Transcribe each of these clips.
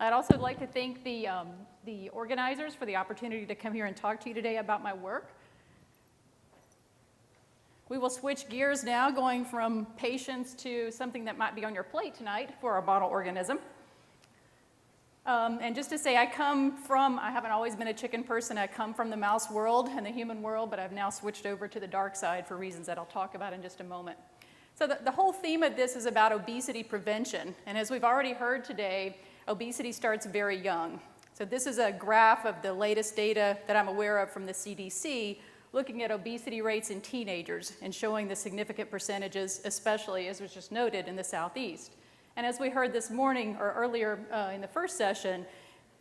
I'd also like to thank the organizers for the opportunity to come here and talk to you today about my work. We will switch gears now, going from patients to something that might be on your plate tonight for our model organism. And just to say, I haven't always been a chicken person. I come from the mouse world and the human world, but I've now switched over to the dark side for reasons that I'll talk about in just a moment. So the whole theme of this is about obesity prevention. And as we've already heard today, obesity starts very young. So this is a graph of the latest data that I'm aware of from the CDC, looking at obesity rates in teenagers and showing the significant percentages, especially, as was just noted, in the Southeast. And as we heard this morning or earlier in the first session,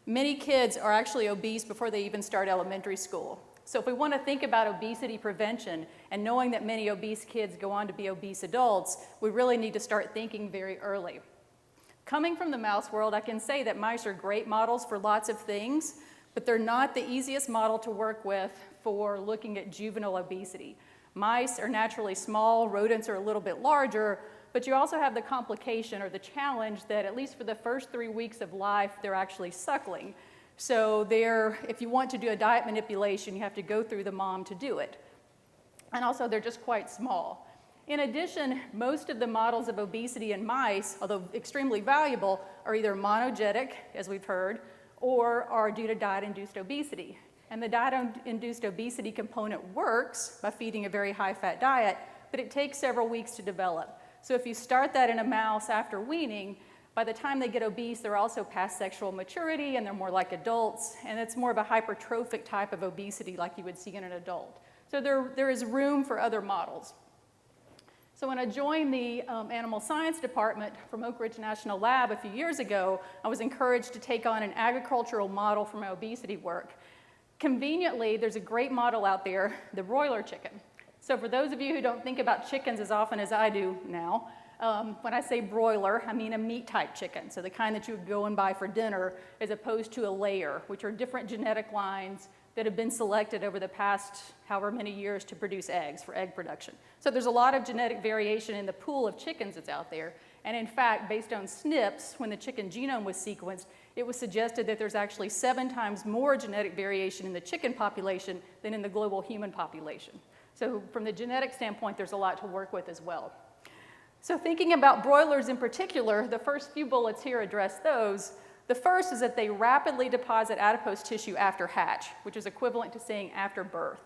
many kids are actually obese before they even start elementary school. So if we want to think about obesity prevention and knowing that many obese kids go on to be obese adults, we really need to start thinking very early. Coming from the mouse world, I can say that mice are great models for lots of things, but they're not the easiest model to work with for looking at juvenile obesity. Mice are naturally small, rodents are a little bit larger, but you also have the complication or the challenge that at least for the first 3 weeks of life, they're actually suckling. So if you want to do a diet manipulation, you have to go through the mom to do it. And also, they're just quite small. In addition, most of the models of obesity in mice, although extremely valuable, are either monogenic, as we've heard, or are due to diet-induced obesity. And the diet-induced obesity component works by feeding a very high-fat diet, but it takes several weeks to develop. So if you start that in a mouse after weaning, by the time they get obese, they're also past sexual maturity and they're more like adults, and it's more of a hypertrophic type of obesity like you would see in an adult. So there is room for other models. So when I joined the animal science department from Oak Ridge National Lab a few years ago, I was encouraged to take on an agricultural model for my obesity work. Conveniently, there's a great model out there, the broiler chicken. So for those of you who don't think about chickens as often as I do now, when I say broiler, I mean a meat-type chicken, so the kind that you would go and buy for dinner, as opposed to a layer, which are different genetic lines that have been selected over the past however many years to produce eggs for egg production. So there's a lot of genetic variation in the pool of chickens that's out there. And in fact, based on SNPs, when the chicken genome was sequenced, it was suggested that there's actually 7 times more genetic variation in the chicken population than in the global human population. So from the genetic standpoint, there's a lot to work with as well. So thinking about broilers in particular, the first few bullets here address those. The first is that they rapidly deposit adipose tissue after hatch, which is equivalent to saying after birth.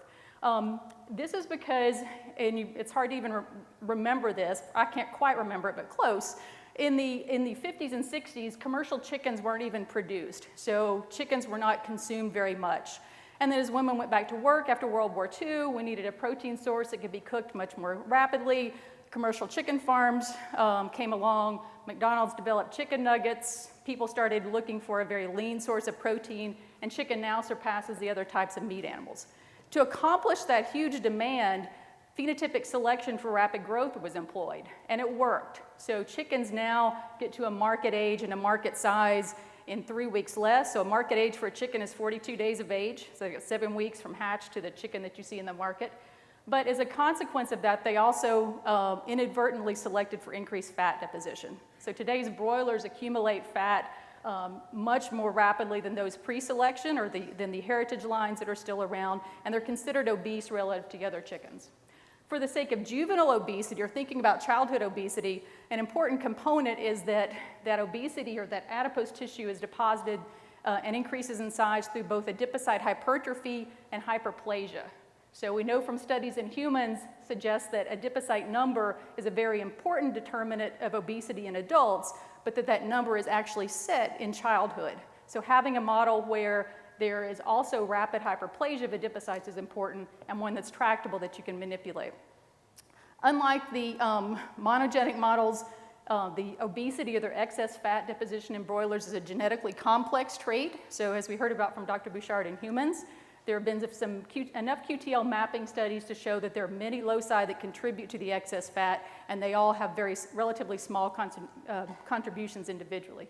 This is because, and it's hard to even remember this, I can't quite remember it, but close. In the 50s and 60s, commercial chickens weren't even produced, so chickens were not consumed very much. And then as women went back to work after World War II, we needed a protein source that could be cooked much more rapidly. Commercial chicken farms came along, McDonald's developed chicken nuggets, people started looking for a very lean source of protein, and chicken now surpasses the other types of meat animals. To accomplish that huge demand, phenotypic selection for rapid growth was employed, and it worked. So chickens now get to a market age and a market size in 3 weeks less. So a market age for a chicken is 42 days of age, so 7 weeks from hatch to the chicken that you see in the market. But as a consequence of that, they also inadvertently selected for increased fat deposition. So today's broilers accumulate fat much more rapidly than those pre-selection or than the heritage lines that are still around, and they're considered obese relative to other chickens. For the sake of juvenile obesity, or thinking about childhood obesity, an important component is that obesity or that adipose tissue is deposited and increases in size through both adipocyte hypertrophy and hyperplasia. So we know from studies in humans suggests that adipocyte number is a very important determinant of obesity in adults, but that number is actually set in childhood. So having a model where there is also rapid hyperplasia of adipocytes is important, and one that's tractable that you can manipulate. Unlike the monogenic models, the obesity or their excess fat deposition in broilers is a genetically complex trait. So as we heard about from Dr. Bouchard in humans, there have been enough QTL mapping studies to show that there are many loci that contribute to the excess fat, and they all have relatively small contributions individually.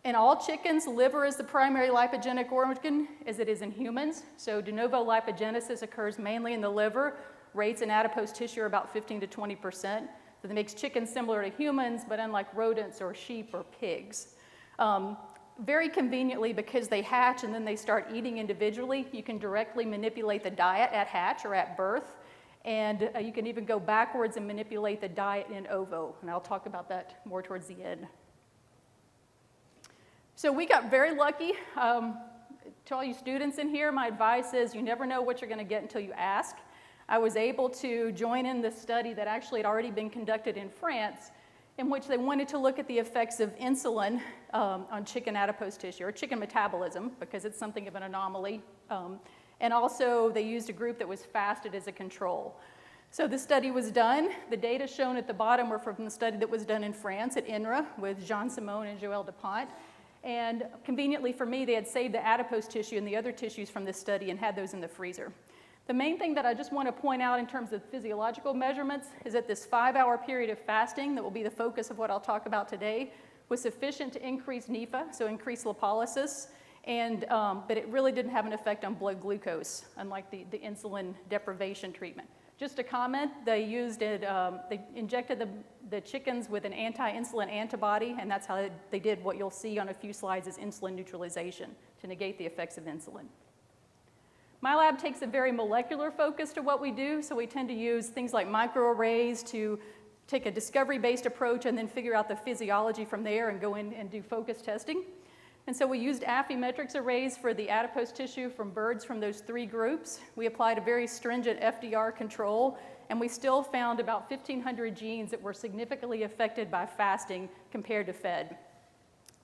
In all chickens, liver is the primary lipogenic organ, as it is in humans. So de novo lipogenesis occurs mainly in the liver. Rates in adipose tissue are about 15 to 20%. So that makes chickens similar to humans, but unlike rodents or sheep or pigs. Very conveniently, because they hatch and then they start eating individually, you can directly manipulate the diet at hatch or at birth, and you can even go backwards and manipulate the diet in ovo, and I'll talk about that more towards the end. So we got very lucky. To all you students in here, my advice is you never know what you're going to get until you ask. I was able to join in this study that actually had already been conducted in France, in which they wanted to look at the effects of insulin on chicken adipose tissue, or chicken metabolism, because it's something of an anomaly. And also, they used a group that was fasted as a control. So the study was done. The data shown at the bottom were from the study that was done in France at INRA with Jean Simon and Joël Dupont. And conveniently for me, they had saved the adipose tissue and the other tissues from this study and had those in the freezer. The main thing that I just want to point out in terms of physiological measurements is that this 5-hour period of fasting that will be the focus of what I'll talk about today was sufficient to increase NEFA, so increase lipolysis, and, but it really didn't have an effect on blood glucose, unlike the insulin deprivation treatment. Just a comment, they injected the chickens with an anti-insulin antibody, and that's how they did what you'll see on a few slides as insulin neutralization to negate the effects of insulin. My lab takes a very molecular focus to what we do, so we tend to use things like microarrays to take a discovery-based approach and then figure out the physiology from there and go in and do focus testing. And so we used Affymetrix arrays for the adipose tissue from birds from those 3 groups. We applied a very stringent FDR control, and we still found about 1,500 genes that were significantly affected by fasting compared to fed.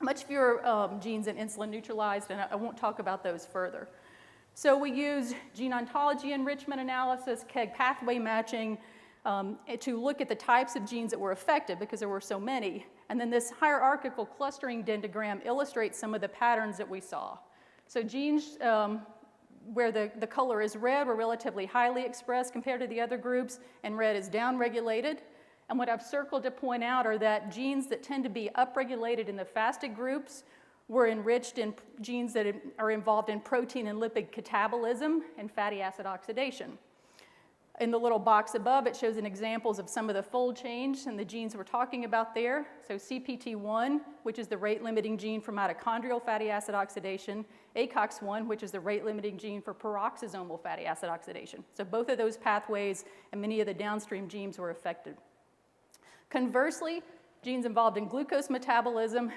Much fewer genes than insulin neutralized, and I won't talk about those further. So we used gene ontology enrichment analysis, KEGG pathway matching, to look at the types of genes that were affected because there were so many. And then this hierarchical clustering dendrogram illustrates some of the patterns that we saw. So genes where the color is red were relatively highly expressed compared to the other groups, and red is downregulated. And what I've circled to point out are that genes that tend to be upregulated in the fasted groups were enriched in genes that are involved in protein and lipid catabolism and fatty acid oxidation. In the little box above, it shows an examples of some of the fold change and the genes we're talking about there. So CPT1, which is the rate-limiting gene for mitochondrial fatty acid oxidation, ACOX1, which is the rate-limiting gene for peroxisomal fatty acid oxidation. So both of those pathways and many of the downstream genes were affected. Conversely, genes involved in glucose metabolism,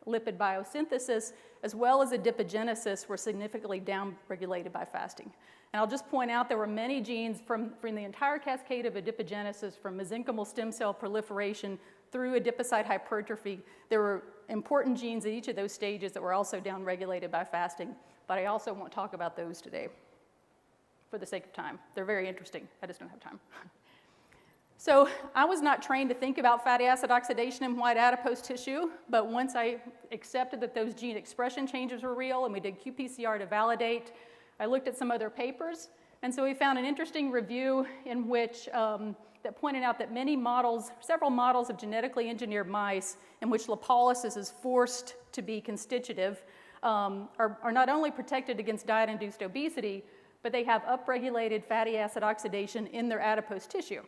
lipid biosynthesis, as well as adipogenesis were significantly downregulated by fasting. And I'll just point out there were many genes from the entire cascade of adipogenesis, from mesenchymal stem cell proliferation through adipocyte hypertrophy. There were important genes at each of those stages that were also downregulated by fasting, but I also won't talk about those today for the sake of time. They're very interesting. I just don't have time. So I was not trained to think about fatty acid oxidation in white adipose tissue, but once I accepted that those gene expression changes were real and we did qPCR to validate, I looked at some other papers, and so we found an interesting review in which that pointed out that several models of genetically engineered mice in which lipolysis is forced to be constitutive are not only protected against diet-induced obesity, but they have upregulated fatty acid oxidation in their adipose tissue.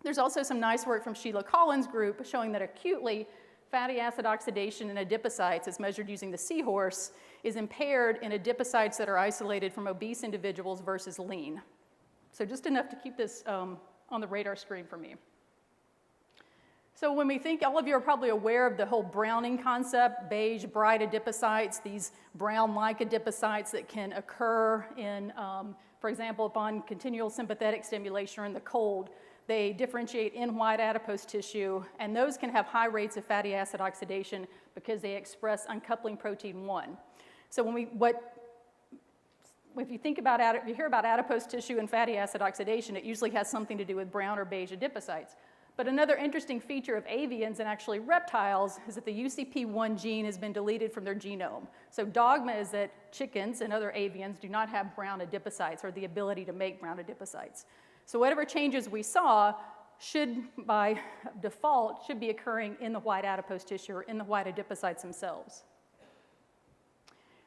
There's also some nice work from Sheila Collins' group showing that acutely fatty acid oxidation in adipocytes, as measured using the seahorse, is impaired in adipocytes that are isolated from obese individuals versus lean. So just enough to keep this on the radar screen for me. So when we think, all of you are probably aware of the whole browning concept, beige, bright adipocytes, these brown-like adipocytes that can occur in, for example, upon continual sympathetic stimulation or in the cold. They differentiate in white adipose tissue, and those can have high rates of fatty acid oxidation because they express uncoupling protein 1. So if you think about if you hear about adipose tissue and fatty acid oxidation, it usually has something to do with brown or beige adipocytes. But another interesting feature of avians and actually reptiles is that the UCP1 gene has been deleted from their genome. So dogma is that chickens and other avians do not have brown adipocytes or the ability to make brown adipocytes. So whatever changes we saw should, by default, should be occurring in the white adipose tissue or in the white adipocytes themselves.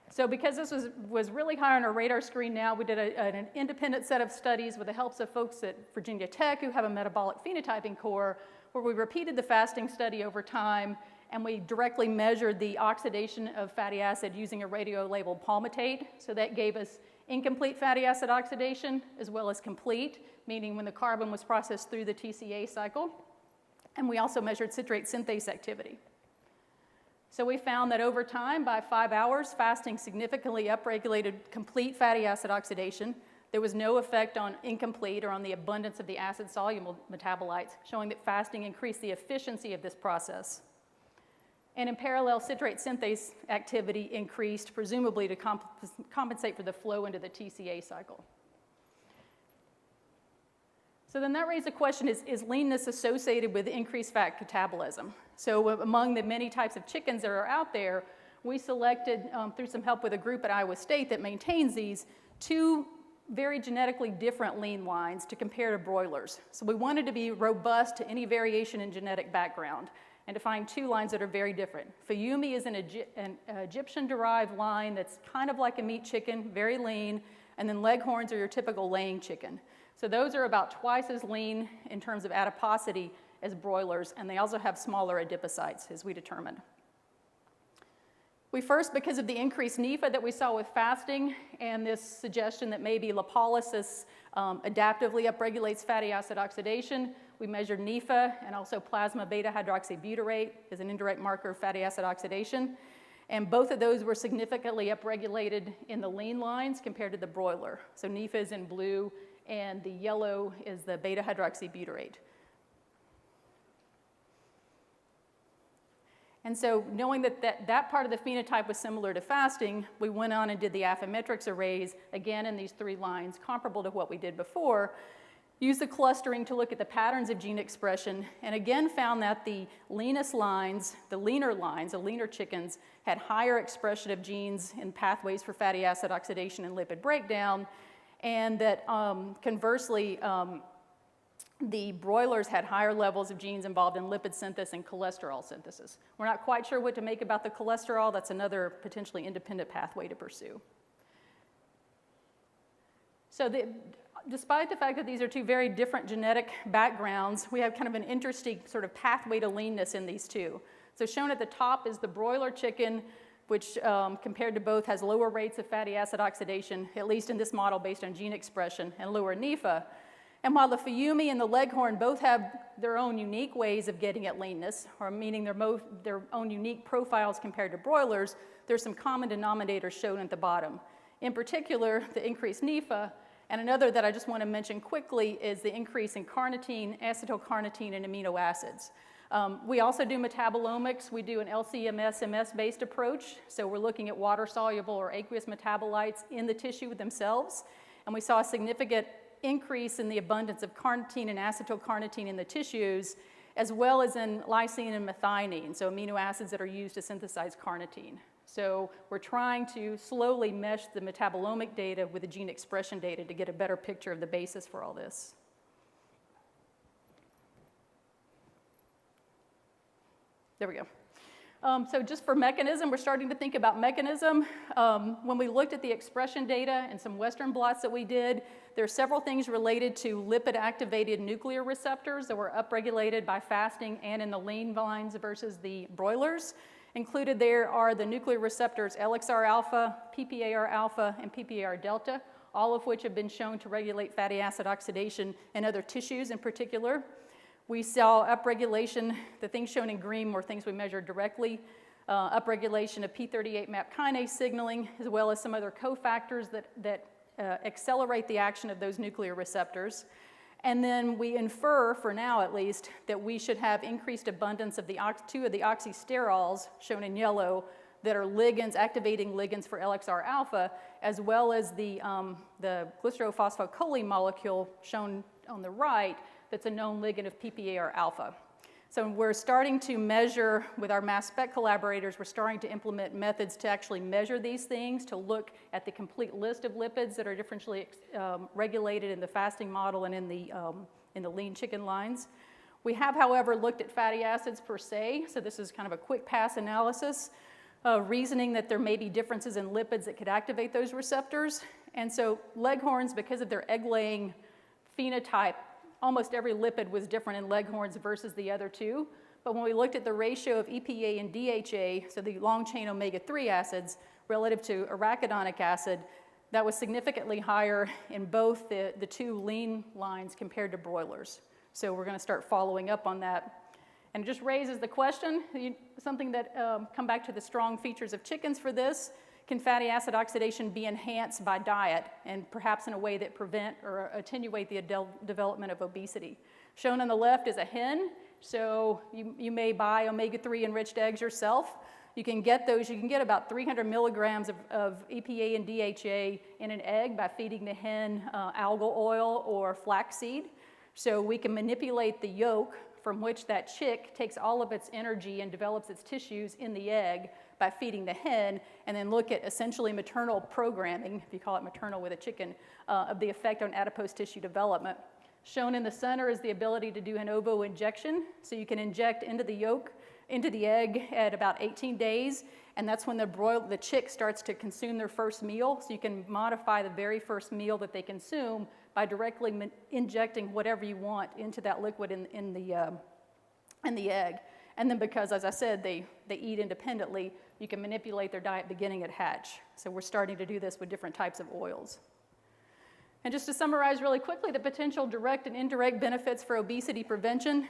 So because this was really high on our radar screen now, we did an independent set of studies with the help of folks at Virginia Tech who have a metabolic phenotyping core, where we repeated the fasting study over time and we directly measured the oxidation of fatty acid using a radio-labeled palmitate. So that gave us incomplete fatty acid oxidation as well as complete, meaning when the carbon was processed through the TCA cycle. And we also measured citrate synthase activity. So we found that over time, by 5 hours, fasting significantly upregulated complete fatty acid oxidation. There was no effect on incomplete or on the abundance of the acid-soluble metabolites, showing that fasting increased the efficiency of this process. And in parallel, citrate synthase activity increased, presumably to compensate for the flow into the TCA cycle. So then that raised the question, is leanness associated with increased fat catabolism? So among the many types of chickens that are out there, we selected, through some help with a group at Iowa State that maintains these, 2 very genetically different lean lines to compare to broilers. So we wanted to be robust to any variation in genetic background and to find 2 lines that are very different. Fayumi is an Egyptian-derived line that's kind of like a meat chicken, very lean, and then Leghorns are your typical laying chicken. So those are about twice as lean in terms of adiposity as broilers, and they also have smaller adipocytes, as we determined. We first, because of the increased NEFA that we saw with fasting and this suggestion that maybe lipolysis adaptively upregulates fatty acid oxidation, we measured NEFA and also plasma beta-hydroxybutyrate as an indirect marker of fatty acid oxidation. And both of those were significantly upregulated in the lean lines compared to the broiler. So NEFA is in blue, and the yellow is the beta-hydroxybutyrate. And so knowing that part of the phenotype was similar to fasting, we went on and did the Affymetrix arrays, again in these 3 lines, comparable to what we did before, used the clustering to look at the patterns of gene expression, and again found that the leanest lines, the leaner lines, the leaner chickens, had higher expression of genes in pathways for fatty acid oxidation and lipid breakdown, and that conversely, the broilers had higher levels of genes involved in lipid synthesis and cholesterol synthesis. We're not quite sure what to make about the cholesterol. That's another potentially independent pathway to pursue. So despite the fact that these are 2 very different genetic backgrounds, we have kind of an interesting sort of pathway to leanness in these 2. So shown at the top is the broiler chicken, which compared to both has lower rates of fatty acid oxidation, at least in this model based on gene expression, and lower NEFA. And while the Fayumi and the Leghorn both have their own unique ways of getting at leanness, or meaning their own unique profiles compared to broilers, there's some common denominators shown at the bottom. In particular, the increased NEFA, and another that I just want to mention quickly is the increase in carnitine, acetylcarnitine, and amino acids. We also do metabolomics. We do an LC-MS-MS-based approach, so we're looking at water-soluble or aqueous metabolites in the tissue themselves, and we saw a significant increase in the abundance of carnitine and acetylcarnitine in the tissues, as well as in lysine and methionine, so amino acids that are used to synthesize carnitine. So we're trying to slowly mesh the metabolomic data with the gene expression data to get a better picture of the basis for all this. There we go. So just for mechanism, we're starting to think about mechanism. When we looked at the expression data and some Western blots that we did, there are several things related to lipid-activated nuclear receptors that were upregulated by fasting and in the lean lines versus the broilers. Included there are the nuclear receptors LXR alpha, PPAR alpha, and PPAR delta, all of which have been shown to regulate fatty acid oxidation in other tissues in particular. We saw upregulation, the things shown in green were things we measured directly, upregulation of P38 MAP kinase signaling, as well as some other cofactors that accelerate the action of those nuclear receptors. And then we infer, for now at least, that we should have increased abundance of the 2 of the oxysterols, shown in yellow, that are ligands, activating ligands for LXR alpha, as well as the glycerophosphocholene molecule, shown on the right, that's a known ligand of PPAR alpha. So we're starting to measure, with our mass spec collaborators, we're starting to implement methods to actually measure these things, to look at the complete list of lipids that are differentially regulated in the fasting model and in the lean chicken lines. We have, however, looked at fatty acids per se, so this is kind of a quick pass analysis, reasoning that there may be differences in lipids that could activate those receptors. And so Leghorns, because of their egg-laying phenotype, almost every lipid was different in Leghorns versus the other 2. But when we looked at the ratio of EPA and DHA, so the long-chain omega-3 acids, relative to arachidonic acid, that was significantly higher in both the two lean lines compared to broilers. So we're going to start following up on that. And it just raises the question, something that come back to the strong features of chickens for this, can fatty acid oxidation be enhanced by diet and perhaps in a way that prevent or attenuate the development of obesity? Shown on the left is a hen. So you may buy omega-3 enriched eggs yourself. You can get those, you can get about 300 milligrams of EPA and DHA in an egg by feeding the hen algal oil or flaxseed. So we can manipulate the yolk from which that chick takes all of its energy and develops its tissues in the egg by feeding the hen, and then look at essentially maternal programming, if you call it maternal with a chicken, of the effect on adipose tissue development. Shown in the center is the ability to do an ovo injection. So you can inject into the yolk, into the egg at about 18 days, and that's when the chick starts to consume their first meal. So you can modify the very first meal that they consume by directly injecting whatever you want into that liquid in the egg. And then because, as I said, they eat independently, you can manipulate their diet beginning at hatch. So we're starting to do this with different types of oils. And just to summarize really quickly, the potential direct and indirect benefits for obesity prevention.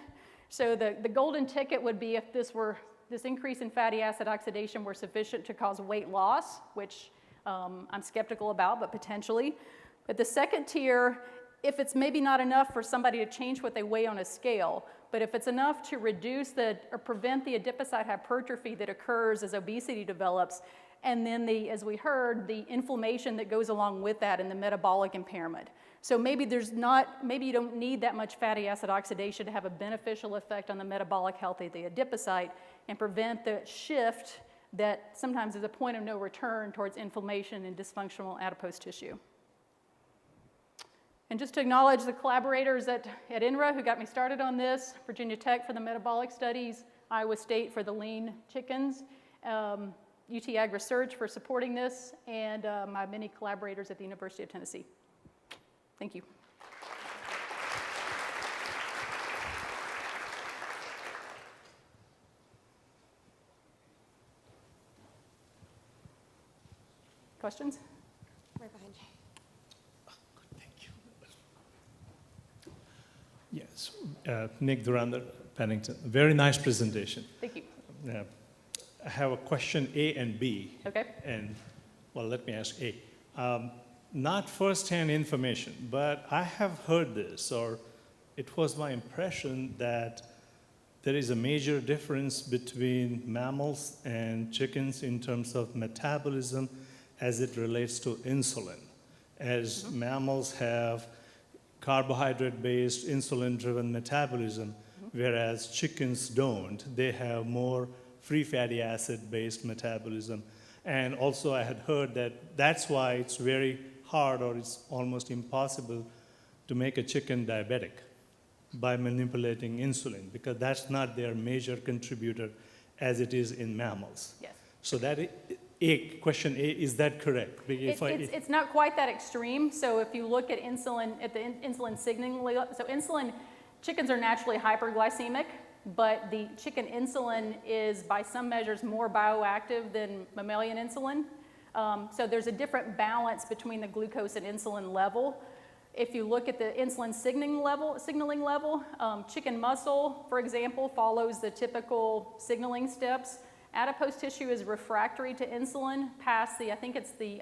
So the golden ticket would be if this increase in fatty acid oxidation were sufficient to cause weight loss, which I'm skeptical about, but potentially. But the second tier, if it's maybe not enough for somebody to change what they weigh on a scale, but if it's enough to reduce or prevent the adipocyte hypertrophy that occurs as obesity develops, and then as we heard, the inflammation that goes along with that and the metabolic impairment. So maybe maybe you don't need that much fatty acid oxidation to have a beneficial effect on the metabolic health of the adipocyte and prevent the shift that sometimes is a point of no return towards inflammation and dysfunctional adipose tissue. And just to acknowledge the collaborators at INRA who got me started on this, Virginia Tech for the metabolic studies, Iowa State for the lean chickens, UT Ag Research for supporting this, and my many collaborators at the University of Tennessee. Thank you. Questions? Right behind you. Yes, Nick Durand, Pennington. Very nice presentation. Thank you. I have a question A and B. Okay. And, well, let me ask A. Not first-hand information, but I have heard this, or it was my impression that there is a major difference between mammals and chickens in terms of metabolism as it relates to insulin. As mammals have carbohydrate-based, insulin-driven metabolism, whereas chickens don't. They have more free fatty acid-based metabolism. And also I had heard that that's why it's very hard or it's almost impossible to make a chicken diabetic by manipulating insulin, because that's not their major contributor as it is in mammals. Yes. So that question A, is that correct? It's not quite that extreme. So if you look at insulin, at the insulin signaling, so chickens are naturally hyperglycemic, but the chicken insulin is by some measures more bioactive than mammalian insulin. So there's a different balance between the glucose and insulin level. If you look at the insulin signaling level, chicken muscle, for example, follows the typical signaling steps. Adipose tissue is refractory to insulin past I think it's the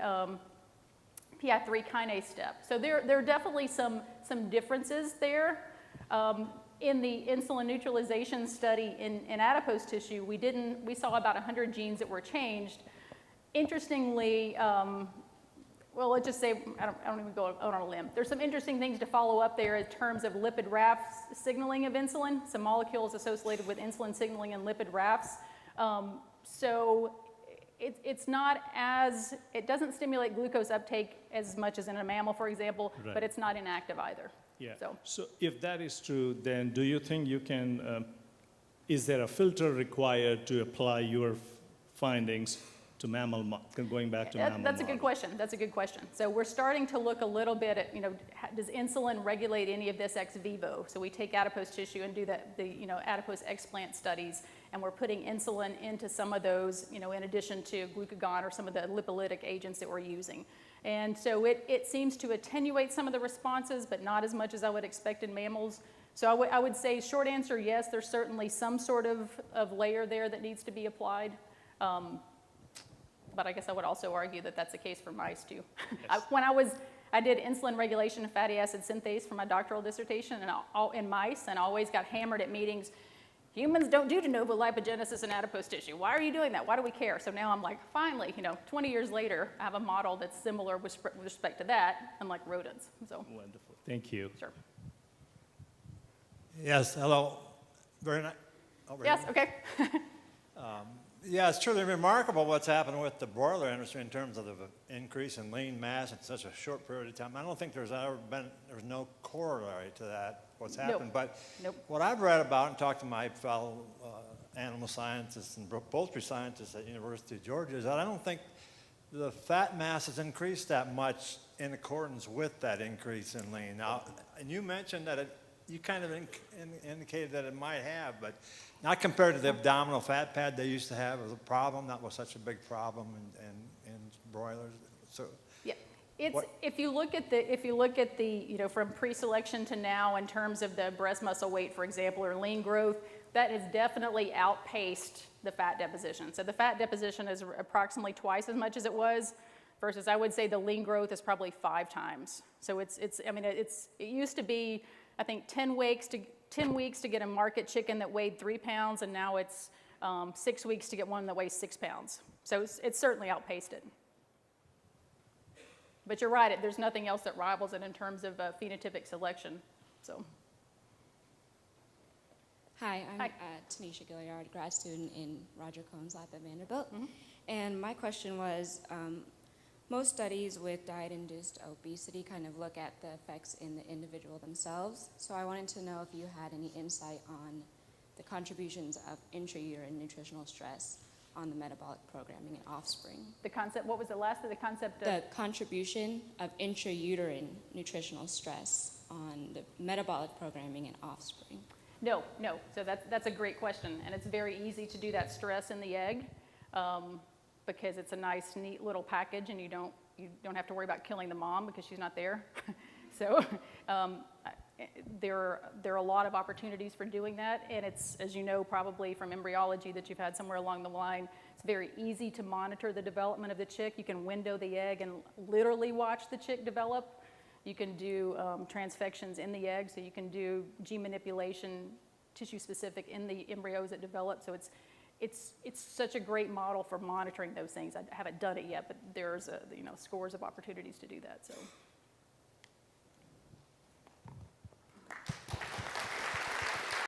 PI3 kinase step. So there are definitely some differences there. In the insulin neutralization study in adipose tissue, we saw about 100 genes that were changed. Interestingly, well, let's just say, I don't even go out on a limb. There's some interesting things to follow up there in terms of lipid rafts signaling of insulin, some molecules associated with insulin signaling and lipid rafts. So it doesn't stimulate glucose uptake as much as in a mammal, for example, right. But it's not inactive either. Yeah. So if that is true, then do you think you can, is there a filter required to apply your findings to mammal, going back to mammal That's a good model? question. That's a good question. So we're starting to look a little bit at, does insulin regulate any of this ex vivo? So we take adipose tissue and do the adipose explant studies, and we're putting insulin into some of those, in addition to glucagon or some of the lipolytic agents that we're using. And so it seems to attenuate some of the responses, but not as much as I would expect in mammals. So I would say short answer, yes, there's certainly some sort of layer there that needs to be applied. But I guess I would also argue that that's the case for mice too. Yes. I did insulin regulation and fatty acid synthase for my doctoral dissertation in mice, and I always got hammered at meetings. Humans don't do de novo lipogenesis in adipose tissue. Why are you doing that? Why do we care? So now I'm like, finally, 20 years later, I have a model that's similar with respect to that, unlike rodents. So. Wonderful. Thank you. Sure. Yes, hello. Very nice. Yes, okay. Yeah, it's truly remarkable what's happened with the broiler industry in terms of the increase in lean mass in such a short period of time. I don't think there's no corollary to that, what's happened. Nope. But what I've read about and talked to my fellow animal scientists and poultry scientists at University of Georgia is that I don't think the fat mass has increased that much in accordance with that increase in lean. Now, and you mentioned that you kind of indicated that it might have, but not compared to the abdominal fat pad they used to have as a problem. That was such a big problem in broilers. So yeah, if you look at the from pre-selection to now in terms of the breast muscle weight, for example, or lean growth, that has definitely outpaced the fat deposition. So the fat deposition is approximately twice as much as it was, versus I would say the lean growth is probably 5 times. So it used to be, I think 10 weeks to get a market chicken that weighed 3 pounds, and now it's 6 weeks to get one that weighs 6 pounds. So it's certainly outpaced it. But you're right, there's nothing else that rivals it in terms of phenotypic selection. So. Hi, I'm Tanisha Gilliard, grad student in Roger Cohn's lab at Vanderbilt. Mm-hmm. And my question was, most studies with diet-induced obesity kind of look at the effects in the individual themselves. So I wanted to know if you had any insight on the contributions of intrauterine nutritional stress on the metabolic programming in offspring. The concept, what was the last of the concept? The contribution of intrauterine nutritional stress on the metabolic programming in offspring. No. So that's a great question, and it's very easy to do that stress in the egg. Because it's a nice, neat little package, and you don't have to worry about killing the mom because she's not there. So there are a lot of opportunities for doing that, and it's, as you know probably from embryology that you've had somewhere along the line, it's very easy to monitor the development of the chick. You can window the egg and literally watch the chick develop. You can do transfections in the egg, so you can do gene manipulation, tissue specific in the embryos that develop. So it's such a great model for monitoring those things. I haven't done it yet, but there's scores of opportunities to do that. So.